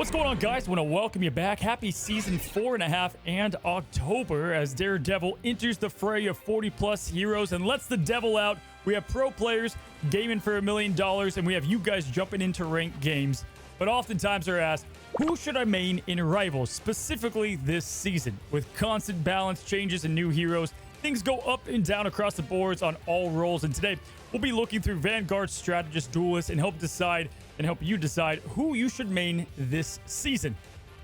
What's going on, guys? I want to welcome you back. Happy season 4.5 and October as Daredevil enters the fray of 40+ heroes and lets the devil out. We have pro players gaming for $1 million, and we have you guys jumping into ranked games. But oftentimes they're asked, who should I main in Rivals, specifically this season? With constant balance changes and new heroes, things go up and down across the boards on all roles, and today we'll be looking through Vanguards, Strategist, Duelist, and help you decide who you should main this season.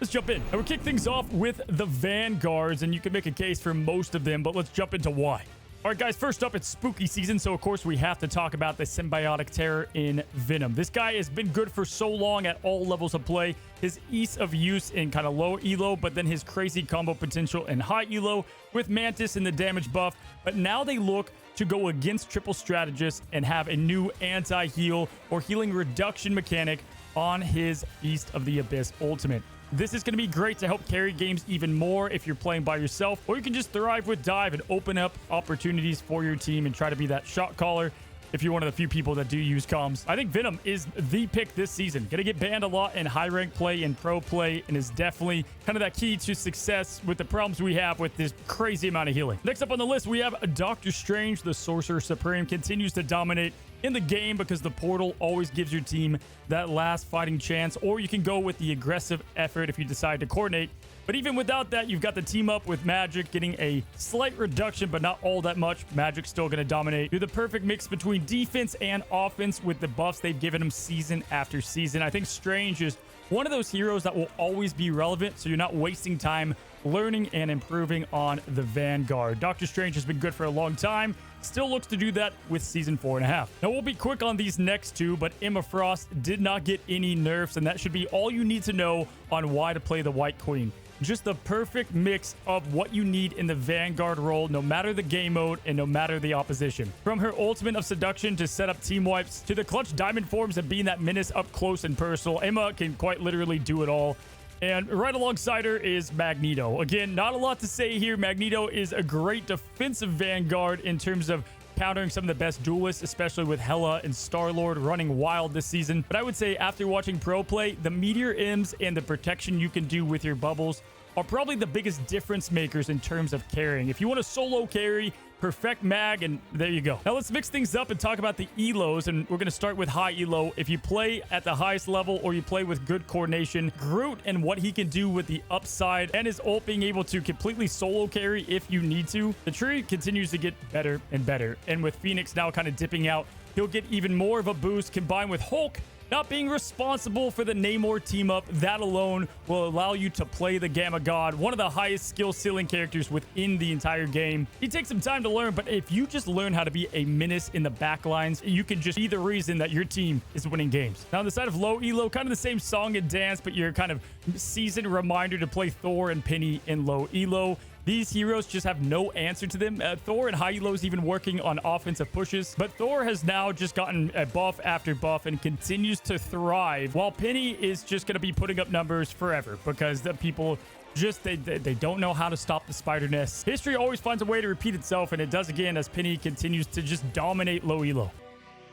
Let's jump in. And we'll kick things off with the Vanguards, and you can make a case for most of them, but let's jump into why. All right, guys, first up, it's spooky season, so of course we have to talk about the symbiotic terror in Venom. This guy has been good for so long at all levels of play. His ease of use in kind of low elo, but then his crazy combo potential in high elo with Mantis in the damage buff. But now they look to go against triple strategists and have a new anti-heal or healing reduction mechanic on his Feast of the Abyss ultimate. This is going to be great to help carry games even more if you're playing by yourself, or you can just thrive with dive and open up opportunities for your team and try to be that shot caller if you're one of the few people that do use comms. I think Venom is the pick this season. Gonna get banned a lot in high rank play and pro play, and is definitely kind of that key to success with the problems we have with this crazy amount of healing. Next up on the list, we have Doctor Strange. The Sorcerer Supreme continues to dominate in the game because the portal always gives your team that last fighting chance, or you can go with the aggressive effort if you decide to coordinate. But even without that, you've got the team up with Magic getting a slight reduction, but not all that much. Magic's still going to dominate. You're the perfect mix between defense and offense with the buffs they've given him season after season. I think Strange is one of those heroes that will always be relevant, so you're not wasting time learning and improving on the Vanguard. Doctor Strange has been good for a long time. Still looks to do that with season 4.5. Now, we'll be quick on these next two, but Emma Frost did not get any nerfs, and that should be all you need to know on why to play the White Queen. Just the perfect mix of what you need in the Vanguard role, no matter the game mode and no matter the opposition. From her ultimate of seduction to set up team wipes, to the clutch diamond forms and being that menace up close and personal, Emma can quite literally do it all. And right alongside her is Magneto. Again, not a lot to say here. Magneto is a great defensive Vanguard in terms of countering some of the best duelists, especially with Hela and Starlord running wild this season. But I would say after watching pro play, the Meteor M's and the protection you can do with your bubbles are probably the biggest difference makers in terms of carrying. If you want to solo carry, perfect Mag, and there you go. Now let's mix things up and talk about the elos, and we're going to start with high elo. If you play at the highest level or you play with good coordination, Groot and what he can do with the upside and his ult being able to completely solo carry if you need to, the tree continues to get better and better. And with Phoenix now kind of dipping out, he'll get even more of a boost combined with Hulk not being responsible for the Namor team up. That alone will allow you to play the Gamma God, one of the highest skill ceiling characters within the entire game. He takes some time to learn, but if you just learn how to be a menace in the backlines, you can just be the reason that your team is winning games. Now on the side of low elo, kind of the same song and dance, but your kind of seasoned reminder to play Thor and Peni in low elo. These heroes just have no answer to them. Thor and high elo is even working on offensive pushes, but Thor has now just gotten a buff after buff and continues to thrive, while Peni is just going to be putting up numbers forever because the people just, they don't know how to stop the spider nest. History always finds a way to repeat itself, and it does again as Peni continues to just dominate low elo.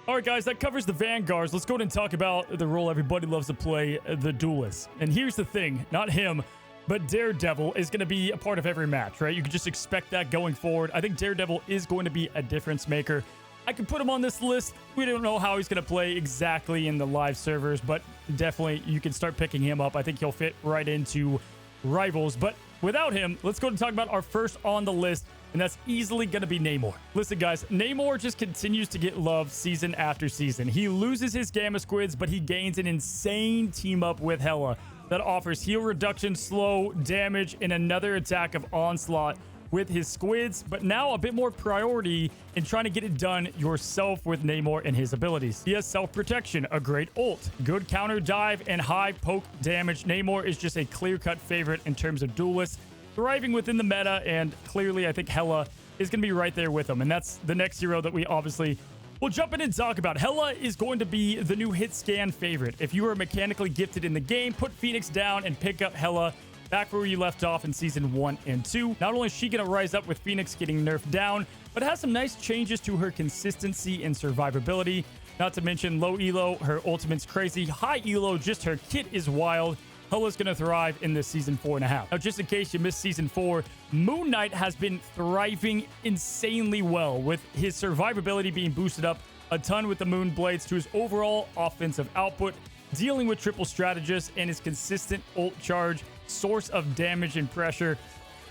All right, guys, that covers the Vanguards. Let's go ahead and talk about the role everybody loves to play, the Duelist. And here's the thing, not him, but Daredevil is going to be a part of every match, right? You can just expect that going forward. I think Daredevil is going to be a difference maker. I could put him on this list. We don't know how he's going to play exactly in the live servers, but definitely you can start picking him up. I think he'll fit right into Rivals. But without him, let's go and talk about our first on the list, and that's easily going to be Namor. Listen, guys, Namor just continues to get love season after season. He loses his Gamma Squids, but he gains an insane team up with Hela that offers heal reduction, slow damage, and another attack of onslaught with his squids, but now a bit more priority in trying to get it done yourself with Namor and his abilities. He has self-protection, a great ult, good counter dive, and high poke damage. Namor is just a clear-cut favorite in terms of duelists, thriving within the meta, and clearly I think Hela is going to be right there with him, and that's the next hero that we obviously we'll jump in and talk about. Hela is going to be the new hit scan favorite. If you are mechanically gifted in the game, put Phoenix down and pick up Hela back where you left off in season 1 and 2. Not only is she going to rise up with Phoenix getting nerfed down, but has some nice changes to her consistency and survivability. Not to mention low elo, her ultimate's crazy. High elo, just her kit is wild. Hela's going to thrive in this season 4.5. Now, just in case you missed season 4, Moon Knight has been thriving insanely well, with his survivability being boosted up a ton with the Moon Blades to his overall offensive output, dealing with triple strategists and his consistent ult charge, source of damage and pressure.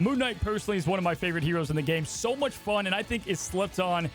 Moon Knight personally is one of my favorite heroes in the game. So much fun, and I think is slept on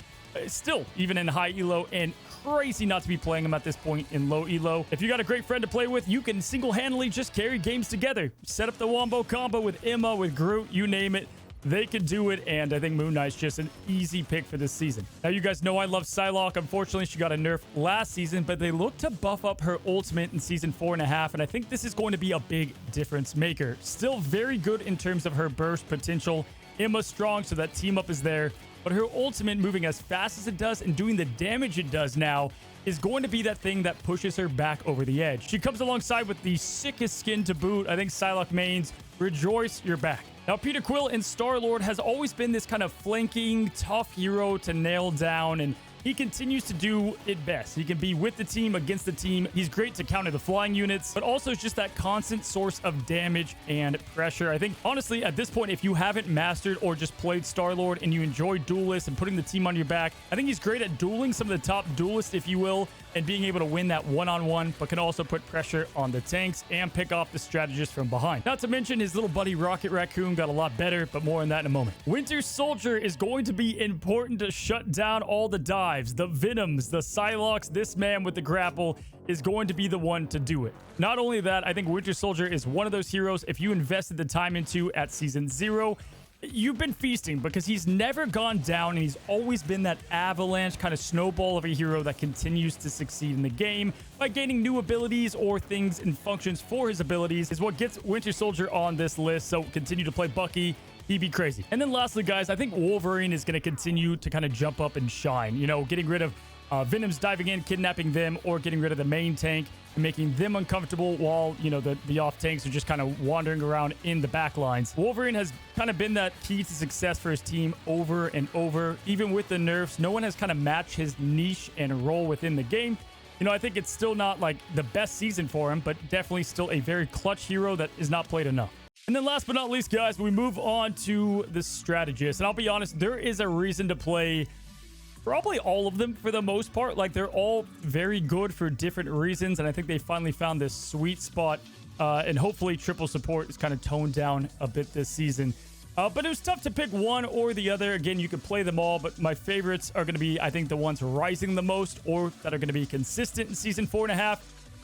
still, even in high elo, and crazy not to be playing him at this point in low elo. If you got a great friend to play with, you can single-handedly just carry games together. Set up the wombo combo with Emma, with Groot, you name it. They could do it, and I think Moon Knight's just an easy pick for this season. Now, you guys know I love Psylocke. Unfortunately, she got a nerf last season, but they look to buff up her ultimate in season 4.5, and I think this is going to be a big difference maker. Still very good in terms of her burst potential. Emma's strong, so that team up is there, but her ultimate moving as fast as it does and doing the damage it does now is going to be that thing that pushes her back over the edge. She comes alongside with the sickest skin to boot. I think Psylocke mains, rejoice, you're back. Now, Peter Quill in Starlord has always been this kind of flanking, tough hero to nail down, and he continues to do it best. He can be with the team, against the team. He's great to counter the flying units, but also just that constant source of damage and pressure. I think, honestly, at this point, if you haven't mastered or just played Starlord and you enjoy Duelist and putting the team on your back, I think he's great at dueling some of the top duelists, if you will, and being able to win that one-on-one, but can also put pressure on the tanks and pick off the strategist from behind. Not to mention his little buddy Rocket Raccoon got a lot better, but more on that in a moment. Winter Soldier is going to be important to shut down all the dives, the Venoms, the Psylocks. This man with the grapple is going to be the one to do it. Not only that, I think Winter Soldier is one of those heroes, if you invested the time into at season 0, you've been feasting, because he's never gone down and he's always been that avalanche kind of snowball of a hero that continues to succeed in the game by gaining new abilities or things and functions for his abilities is what gets Winter Soldier on this list. So continue to play Bucky. He'd be crazy. And then lastly, guys, I think Wolverine is going to continue to kind of jump up and shine, you know, getting rid of Venom's diving in, kidnapping them, or getting rid of the main tank and making them uncomfortable while, you know, the off tanks are just kind of wandering around in the back lines. Wolverine has kind of been that key to success for his team over and over. Even with the nerfs, no one has kind of matched his niche and role within the game. You know, I think it's still not like the best season for him, but definitely still a very clutch hero that is not played enough. And then last but not least, guys, we move on to the strategist. And I'll be honest, there is a reason to play probably all of them for the most part. Like, they're all very good for different reasons, and I think they finally found this sweet spot, and hopefully triple support is kind of toned down a bit this season. But it was tough to pick one or the other. Again, you could play them all, but my favorites are going to be, I think, the ones rising the most or that are going to be consistent in season 4.5.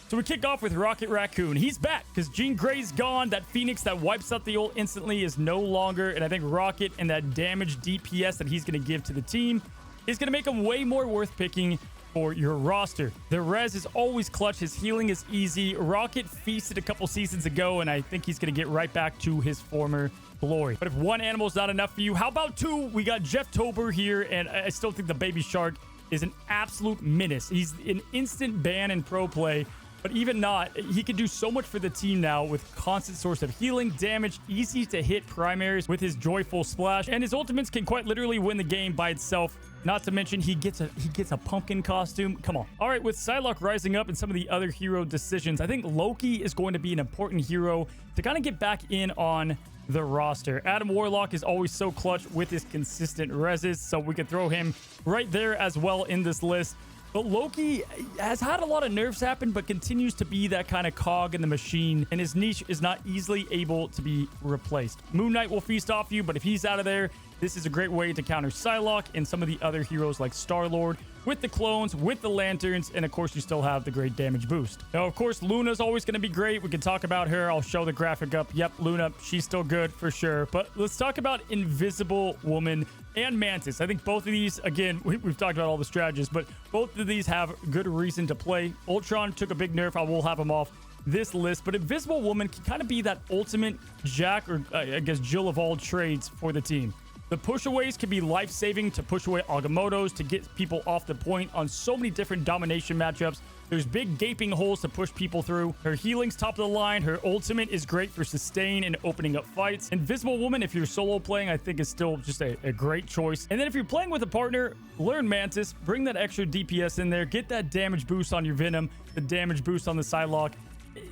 So we kick off with Rocket Raccoon. He's back because Jean Grey's gone. That Phoenix that wipes out the ult instantly is no longer, and I think Rocket and that damage DPS that he's going to give to the team is going to make him way more worth picking for your roster. The res is always clutch. His healing is easy. Rocket feasted a couple seasons ago, and I think he's going to get right back to his former glory. But if one animal is not enough for you, how about two? We got Jeff Tober here, and I still think the Baby Shark is an absolute menace. He's an instant ban in pro play, but even not, he can do so much for the team now with constant source of healing, damage, easy to hit primaries with his joyful splash, and his ultimates can quite literally win the game by itself. Not to mention he gets a pumpkin costume. Come on. All right, with Psylocke rising up and some of the other hero decisions, I think Loki is going to be an important hero to kind of get back in on the roster. Adam Warlock is always so clutch with his consistent reses, so we could throw him right there as well in this list. But Loki has had a lot of nerfs happen, but continues to be that kind of cog in the machine, and his niche is not easily able to be replaced. Moon Knight will feast off you, but if he's out of there, this is a great way to counter Psylocke and some of the other heroes like Starlord with the clones, with the lanterns, and of course you still have the great damage boost. Now, of course, Luna's always going to be great. We can talk about her. I'll show the graphic up. Yep, Luna, she's still good for sure. But let's talk about Invisible Woman and Mantis. I think both of these, again, we've talked about all the strategies, but both of these have good reason to play. Ultron took a big nerf. I will have him off this list, but Invisible Woman can kind of be that ultimate Jack, or I guess Jill of all trades for the team. The pushaways can be life-saving to push away Agamottos, to get people off the point on so many different domination matchups. There's big gaping holes to push people through. Her healing's top of the line. Her ultimate is great for sustain and opening up fights. Invisible Woman, if you're solo playing, I think is still just a great choice. And then if you're playing with a partner, learn Mantis. Bring that extra DPS in there. Get that damage boost on your Venom, the damage boost on the Psylocke.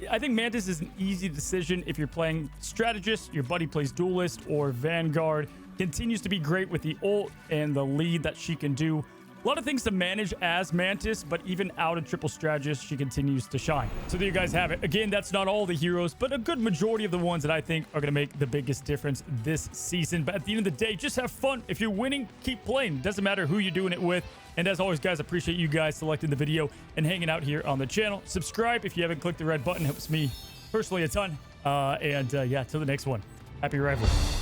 I think Mantis is an easy decision if you're playing Strategist, your buddy plays Duelist, or Vanguard. Continues to be great with the ult and the lead that she can do. A lot of things to manage as Mantis, but even out of triple Strategist, she continues to shine. So there you guys have it. Again, that's not all the heroes, but a good majority of the ones that I think are going to make the biggest difference this season. But at the end of the day, just have fun. If you're winning, keep playing. Doesn't matter who you're doing it with. And as always, guys, appreciate you guys selecting the video and hanging out here on the channel. Subscribe if you haven't clicked the red button. Helps me personally a ton. Yeah, till the next one. Happy rivalry.